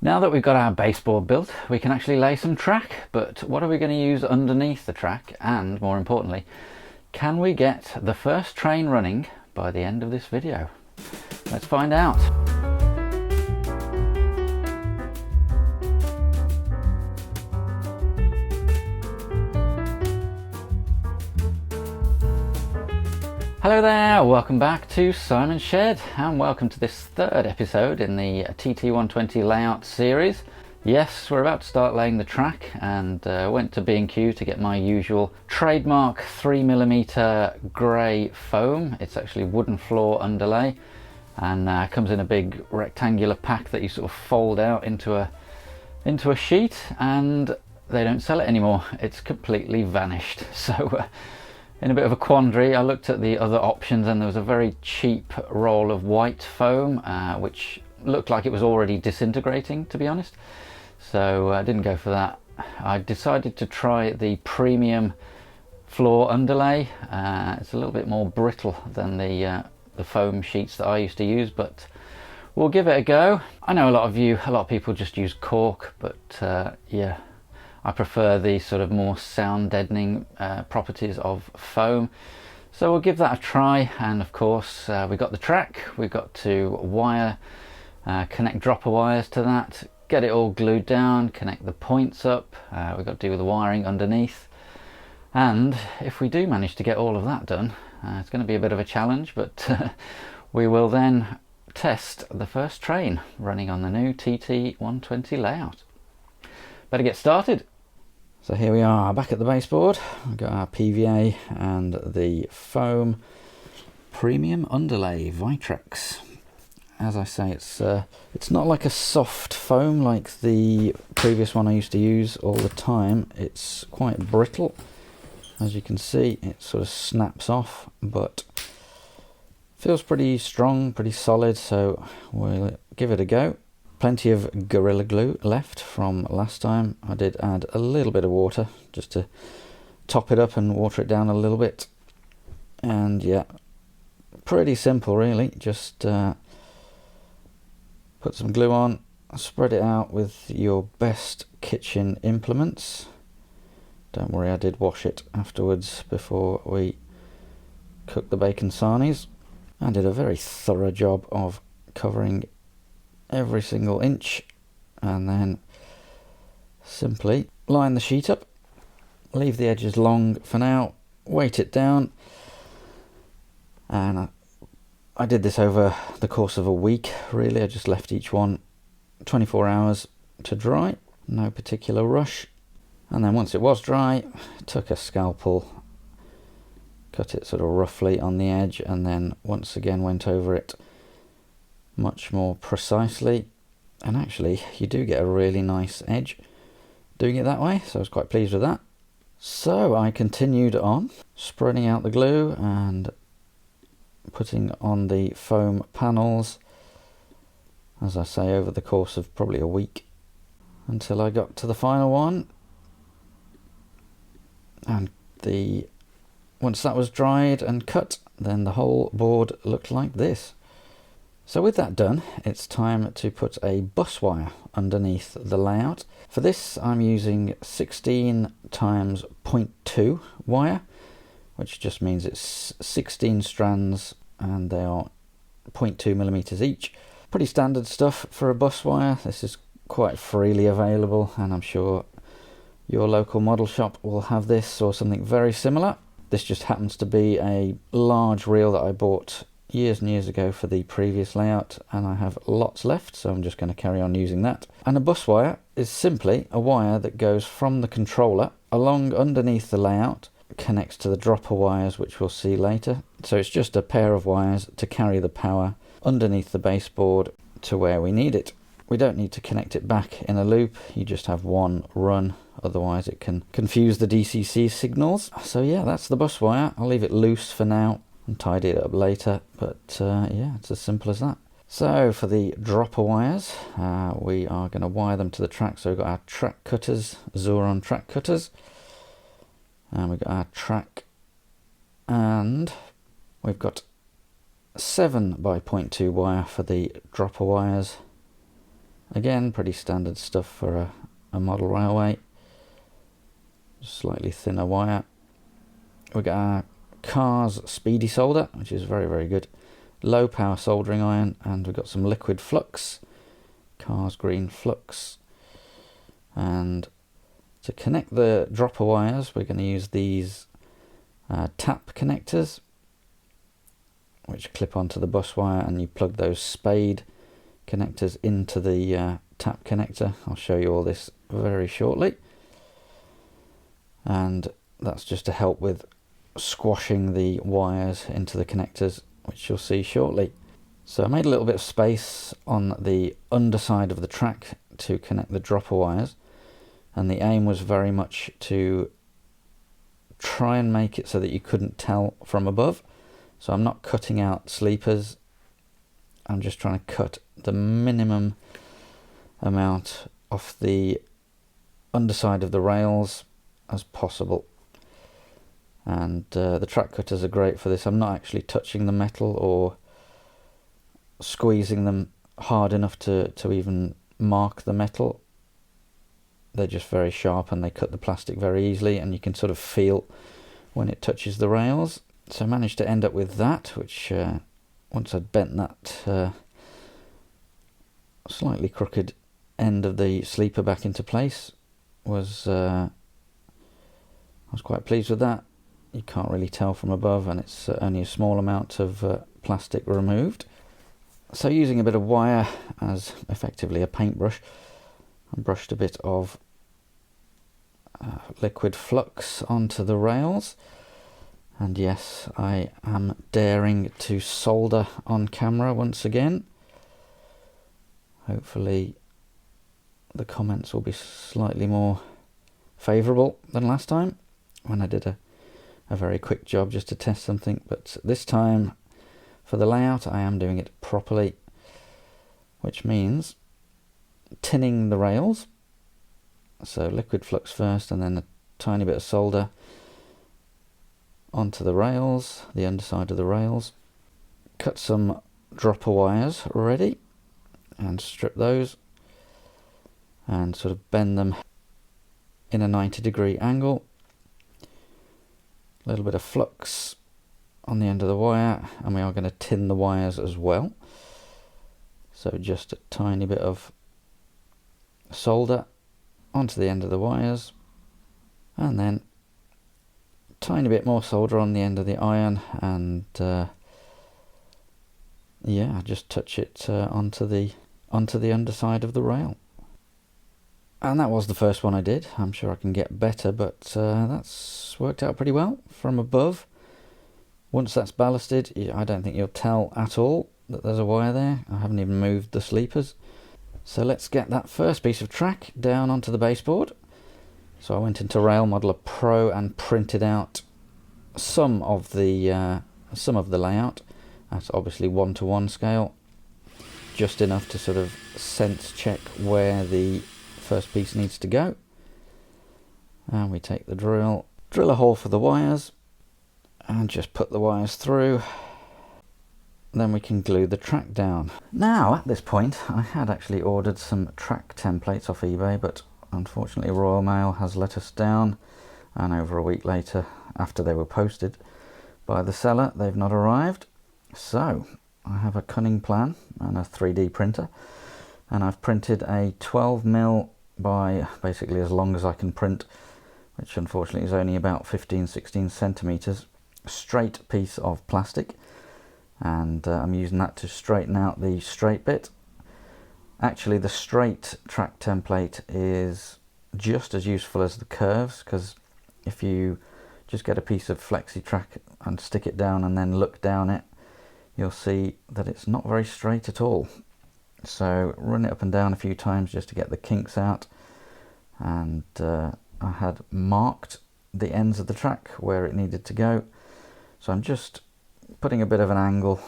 Now that we've got our baseboard built, we can actually lay some track, but what are we going to use underneath the track? And more importantly, can we get the first train running by the end of this video? Let's find out. Hello there, welcome back to Simon's Shed and welcome to this third episode in the TT120 layout series. Yes, we're about to start laying the track and went to B&Q to get my usual trademark 3mm grey foam. It's actually wooden floor underlay and comes in a big rectangular pack that you sort of fold out into a sheet, and they don't sell it anymore. It's completely vanished. So in a bit of a quandary, I looked at the other options and there was a very cheap roll of white foam which looked like it was already disintegrating, to be honest. So I didn't go for that. I decided to try the premium floor underlay. It's a little bit more brittle than the foam sheets that I used to use, but we'll give it a go. I know a lot of people just use cork, but yeah, I prefer the sort of more sound deadening properties of foam. So we'll give that a try, and of course we've got the track, we've got to wire, connect dropper wires to that, get it all glued down, connect the points up, we've got to do the wiring underneath, and if we do manage to get all of that done, it's going to be a bit of a challenge, but we will then test the first train running on the new TT120 layout. Better get started. So here we are back at the baseboard. We've got our PVA and the foam premium underlay Vitrex. As I say, it's not like a soft foam like the previous one I used to use all the time. It's quite brittle. As you can see, it sort of snaps off, but feels pretty strong, pretty solid, so we'll give it a go. Plenty of Gorilla Glue left from last time. I did add a little bit of water just to top it up and water it down a little bit. And yeah, pretty simple really. Just put some glue on, spread it out with your best kitchen implements. Don't worry, I did wash it afterwards before we cooked the bacon sarnies. I did a very thorough job of covering every single inch, and then simply line the sheet up, leave the edges long for now, weight it down, and I did this over the course of a week really. I just left each one 24 hours to dry, no particular rush, and then once it was dry, took a scalpel, cut it sort of roughly on the edge, and then once again went over it much more precisely, and actually you do get a really nice edge doing it that way, so I was quite pleased with that. So I continued on spreading out the glue and putting on the foam panels, as I say, over the course of probably a week, until I got to the final one, and once that was dried and cut, then the whole board looked like this. So with that done, it's time to put a bus wire underneath the layout. For this I'm using 16 times 0.2 wire, which just means it's 16 strands and they are 0.2 millimeters each. Pretty standard stuff for a bus wire. This is quite freely available, and I'm sure your local model shop will have this or something very similar. This just happens to be a large reel that I bought years and years ago for the previous layout, and I have lots left, so I'm just going to carry on using that. And a bus wire is simply a wire that goes from the controller along underneath the layout, connects to the dropper wires, which we'll see later. So it's just a pair of wires to carry the power underneath the baseboard to where we need it. We don't need to connect it back in a loop, you just have one run, otherwise it can confuse the DCC signals. So yeah, that's the bus wire. I'll leave it loose for now and tidy it up later, but yeah, it's as simple as that. So for the dropper wires, we are going to wire them to the track. So we've got our track cutters, Zuron track cutters, and we've got our track, and we've got 7 by 0.2 wire for the dropper wires, Again, pretty standard stuff for a model railway. Slightly thinner wire. We've got our car's speedy solder, which is very, very good. Low power soldering iron, and we've got some liquid flux. Car's green flux. And to connect the dropper wires, we're going to use these tap connectors, which clip onto the bus wire, and you plug those spade connectors into the tap connector. I'll show you all this very shortly. And that's just to help with squashing the wires into the connectors, which you'll see shortly. So I made a little bit of space on the underside of the track to connect the dropper wires, and the aim was very much to try and make it so that you couldn't tell from above. So I'm not cutting out sleepers, I'm just trying to cut the minimum amount off the underside of the rails as possible. And the track cutters are great for this. I'm not actually touching the metal or squeezing them hard enough to even mark the metal. They're just very sharp and they cut the plastic very easily, and you can sort of feel when it touches the rails. So I managed to end up with that, which once I'd bent that slightly crooked end of the sleeper back into place, I was quite pleased with that. You can't really tell from above, and it's only a small amount of plastic removed. So using a bit of wire as effectively a paintbrush, I brushed a bit of liquid flux onto the rails. And yes, I am daring to solder on camera once again. Hopefully the comments will be slightly more favourable than last time, when I did a very quick job just to test something. But this time, for the layout, I am doing it properly, which means tinning the rails. So liquid flux first, and then a tiny bit of solder onto the rails, the underside of the rails. Cut some dropper wires ready and strip those and sort of bend them in a 90-degree angle. A little bit of flux on the end of the wire, and we are going to tin the wires as well. So just a tiny bit of solder onto the end of the wires, and then a tiny bit more solder on the end of the iron, and yeah, just touch it onto the underside of the rail. And that was the first one I did. I'm sure I can get better, but that's worked out pretty well from above. Once that's ballasted, I don't think you'll tell at all that there's a wire there. I haven't even moved the sleepers. So let's get that first piece of track down onto the baseboard. So I went into Rail Modeler Pro and printed out some of the layout at obviously 1:1 scale, just enough to sort of sense check where the first piece needs to go. And we take the drill a hole for the wires, and just put the wires through. Then we can glue the track down. Now at this point I had actually ordered some track templates off eBay, but unfortunately Royal Mail has let us down, and over a week later, after they were posted by the seller, they've not arrived. So I have a cunning plan and a 3D printer, and I've printed a 12mm by basically as long as I can print, which unfortunately is only about 15-16 centimeters, straight piece of plastic, and I'm using that to straighten out the straight bit. Actually, the straight track template is just as useful as the curves, because if you just get a piece of flexi track and stick it down and then look down it, you'll see that it's not very straight at all. So run it up and down a few times just to get the kinks out, and I had marked the ends of the track where it needed to go, so I'm just putting a bit of an angle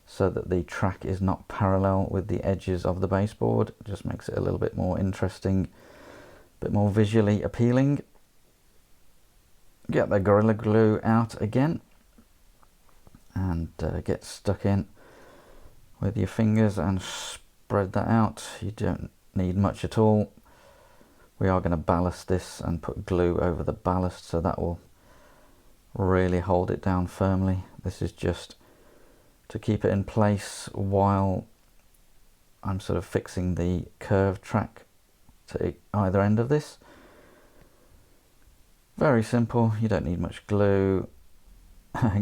so that the track is not parallel with the edges of the baseboard. It just makes it a little bit more interesting, a bit more visually appealing. Get the Gorilla Glue out again and get stuck in with your fingers and spread that out. You don't need much at all. We are going to ballast this and put glue over the ballast, so that will really hold it down firmly. This is just to keep it in place while I'm sort of fixing the curved track to either end of this. Very simple, you don't need much glue.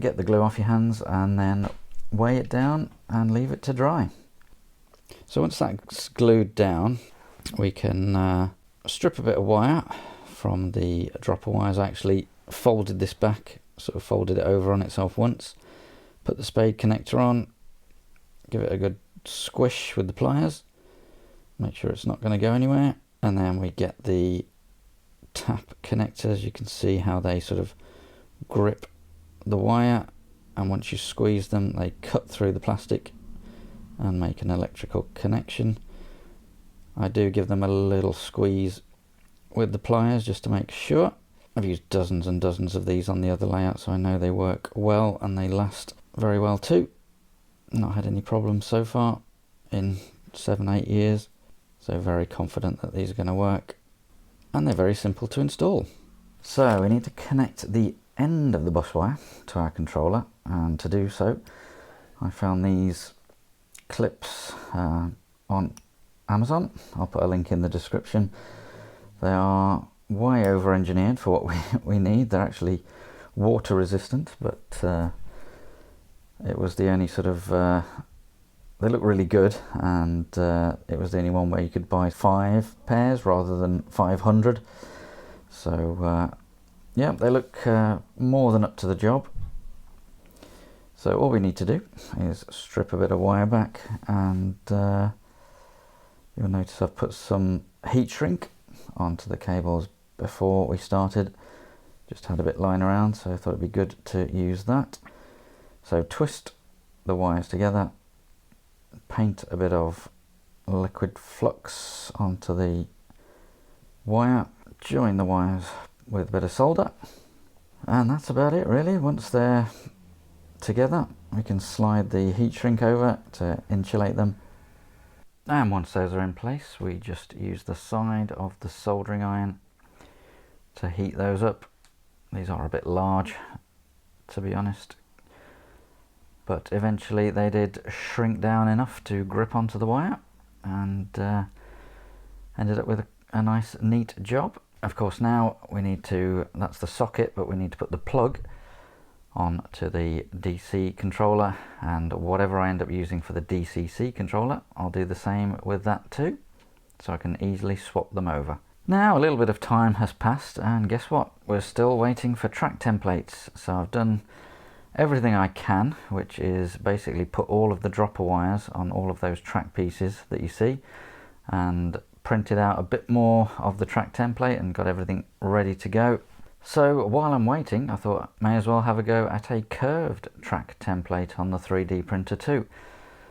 Get the glue off your hands and then weigh it down and leave it to dry. So once that's glued down, we can strip a bit of wire from the dropper wires. I actually folded this back, sort of folded it over on itself once, put the spade connector on, give it a good squish with the pliers, make sure it's not going to go anywhere, and then we get the tap connectors. You can see how they sort of grip the wire, and once you squeeze them they cut through the plastic and make an electrical connection. I do give them a little squeeze with the pliers just to make sure. I've used dozens and dozens of these on the other layout, so I know they work well and they last very well too. Not had any problems so far in 7-8 years, so very confident that these are going to work, and they're very simple to install. So we need to connect the end of the bus wire to our controller, and to do so I found these clips on Amazon. I'll put a link in the description. They are way over engineered for what we need. They're actually water resistant, but it was the only sort of they look really good, and it was the only one where you could buy 5 pairs rather than 500. So yeah, they look more than up to the job. So all we need to do is strip a bit of wire back, and you'll notice I've put some heat shrink onto the cables before we started. Just had a bit lying around, so I thought it'd be good to use that. So twist the wires together, paint a bit of liquid flux onto the wire, join the wires with a bit of solder, and that's about it really. Once they're together we can slide the heat shrink over to insulate them, and once those are in place we just use the side of the soldering iron to heat those up. These are a bit large, to be honest, but eventually they did shrink down enough to grip onto the wire, and ended up with a nice neat job. Of course now we need to, that's the socket, but we need to put the plug onto the DC controller, and whatever I end up using for the DCC controller I'll do the same with that too, so I can easily swap them over. Now a little bit of time has passed, and guess what, we're still waiting for track templates. So I've done everything I can, which is basically put all of the dropper wires on all of those track pieces that you see, and printed out a bit more of the track template and got everything ready to go. So while I'm waiting, I thought I may as well have a go at a curved track template on the 3D printer too.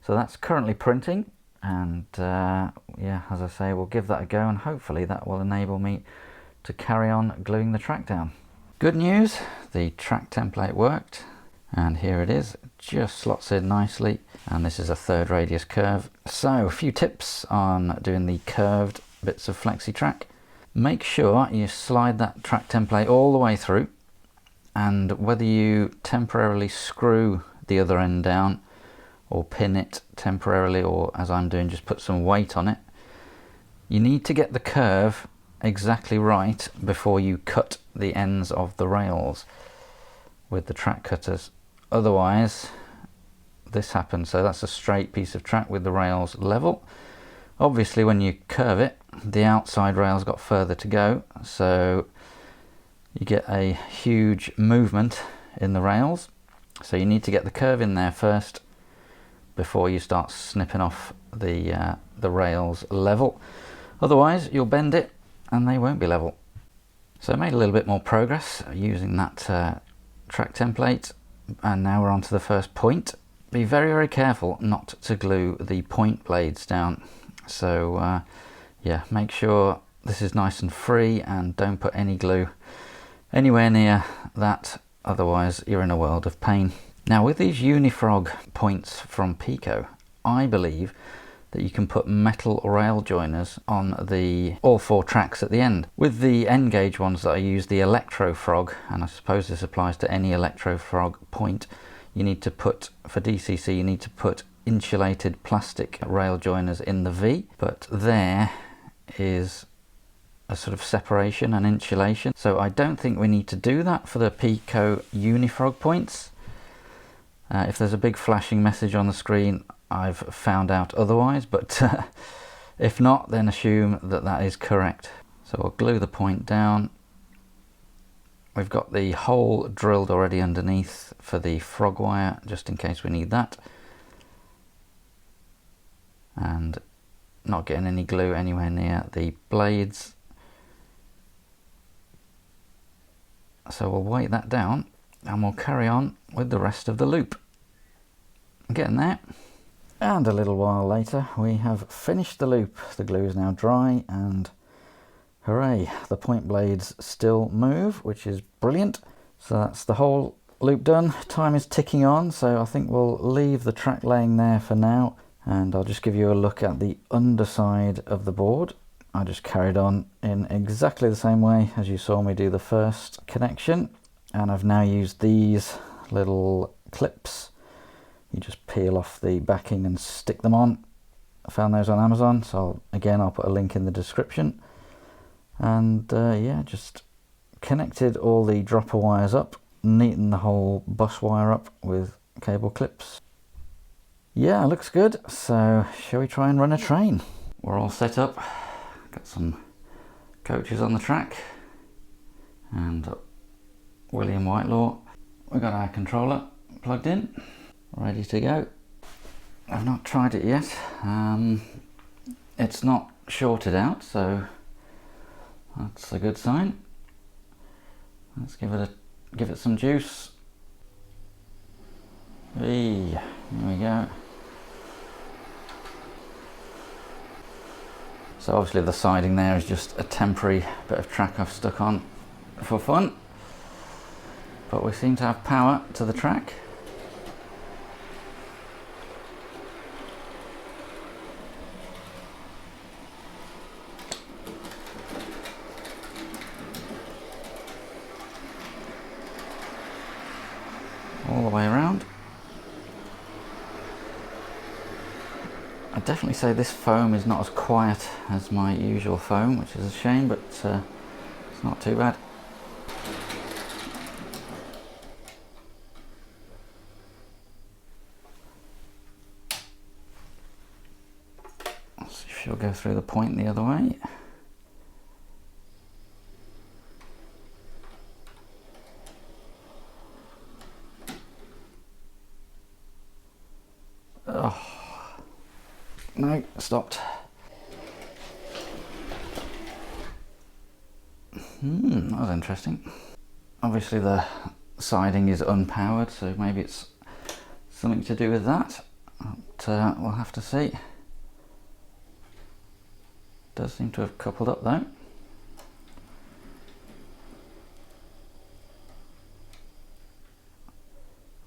So that's currently printing, and yeah, as I say, we'll give that a go, and hopefully that will enable me to carry on gluing the track down. Good news, the track template worked, and here it is, just slots in nicely, and this is a 3rd radius curve. So a few tips on doing the curved bits of flexi track. Make sure you slide that track template all the way through, and whether you temporarily screw the other end down or pin it temporarily, or as I'm doing just put some weight on it, you need to get the curve exactly right before you cut the ends of the rails with the track cutters. Otherwise this happens. So that's a straight piece of track with the rails level. Obviously when you curve it, the outside rail's got further to go, so you get a huge movement in the rails. So you need to get the curve in there first before you start snipping off the rails level. Otherwise you'll bend it and they won't be level. So I made a little bit more progress using that track template, and now we're on to the first point. Be very, very careful not to glue the point blades down. So yeah, make sure this is nice and free, and don't put any glue anywhere near that, otherwise you're in a world of pain. Now with these Unifrog points from Peco, I believe that you can put metal rail joiners on all 4 tracks at the end. With the N gauge ones that I use, the Electro Frog, and I suppose this applies to any Electro Frog point, you need to put, for DCC, you need to put insulated plastic rail joiners in the V, but there is a sort of separation and insulation, so I don't think we need to do that for the Peco Unifrog points. If there's a big flashing message on the screen, I've found out otherwise, but if not, then assume that that is correct. So we'll glue the point down. We've got the hole drilled already underneath for the frog wire, just in case we need that. And not getting any glue anywhere near the blades. So we'll weight that down and we'll carry on with the rest of the loop. Getting there. And a little while later we have finished the loop. The glue is now dry and hooray, the point blades still move, which is brilliant. So that's the whole loop done. Time is ticking on, so I think we'll leave the track laying there for now, and I'll just give you a look at the underside of the board. I just carried on in exactly the same way as you saw me do the first connection, and I've now used these little clips. You just peel off the backing and stick them on. I found those on Amazon, so I'll put a link in the description. And yeah, just connected all the dropper wires up, neatened the whole bus wire up with cable clips. Yeah, looks good. So shall we try and run a train? We're all set up. Got some coaches on the track and William Whitelaw. We've got our controller plugged in, ready to go. I've not tried it yet. It's not shorted out, so that's a good sign. Let's give it some juice. Hey, here we go. So obviously the siding there is just a temporary bit of track I've stuck on for fun, but we seem to have power to the track. All the way around. I'd definitely say this foam is not as quiet as my usual foam, which is a shame, but it's not too bad. Let's see if she'll go through the point the other way. Oh. No, stopped. That was interesting. Obviously the siding is unpowered, so maybe it's something to do with that. But we'll have to see. Does seem to have coupled up though.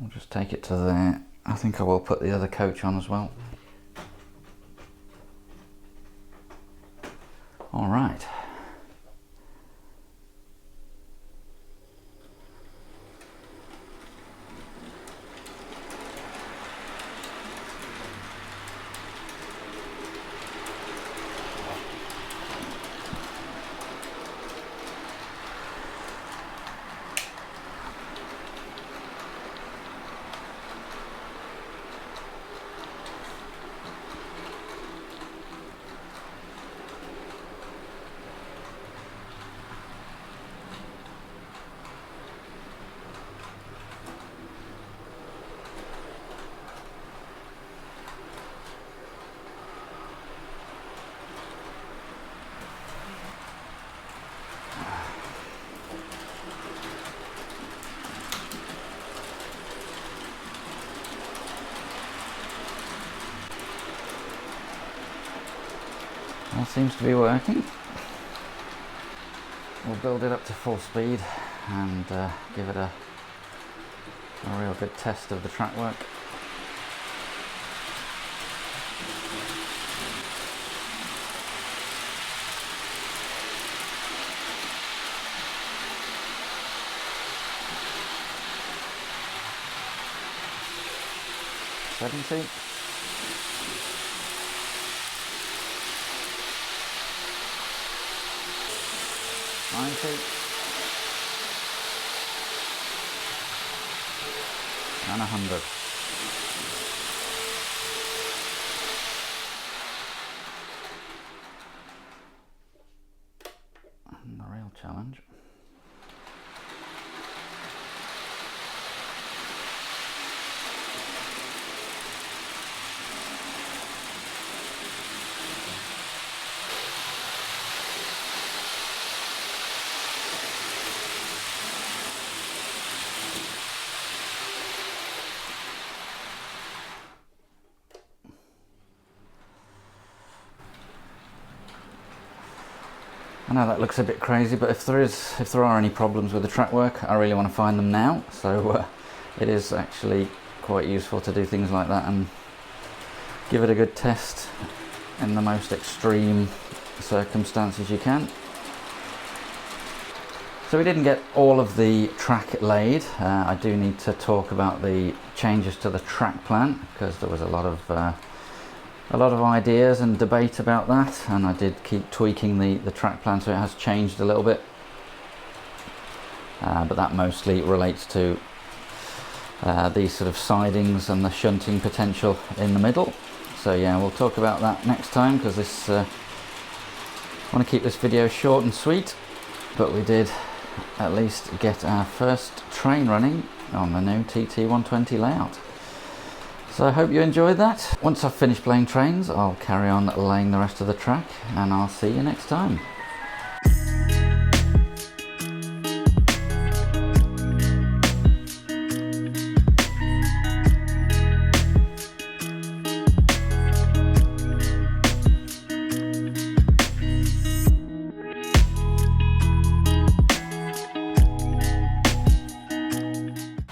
We'll just take it to there. I think I will put the other coach on as well. All right. All seems to be working. We'll build it up to full speed and give it a real good test of the track work. 70. 90. And 100. And the real challenge. I know that looks a bit crazy, but if there are any problems with the track work, I really want to find them now. So it is actually quite useful to do things like that and give it a good test in the most extreme circumstances you can. So we didn't get all of the track laid. I do need to talk about the changes to the track plan, because there was a lot of ideas and debate about that, and I did keep tweaking the track plan, so it has changed a little bit, but that mostly relates to these sort of sidings and the shunting potential in the middle. So yeah, we'll talk about that next time, because this I want to keep this video short and sweet, but we did at least get our first train running on the new TT120 layout. So I hope you enjoyed that. Once I've finished playing trains, I'll carry on laying the rest of the track, and I'll see you next time.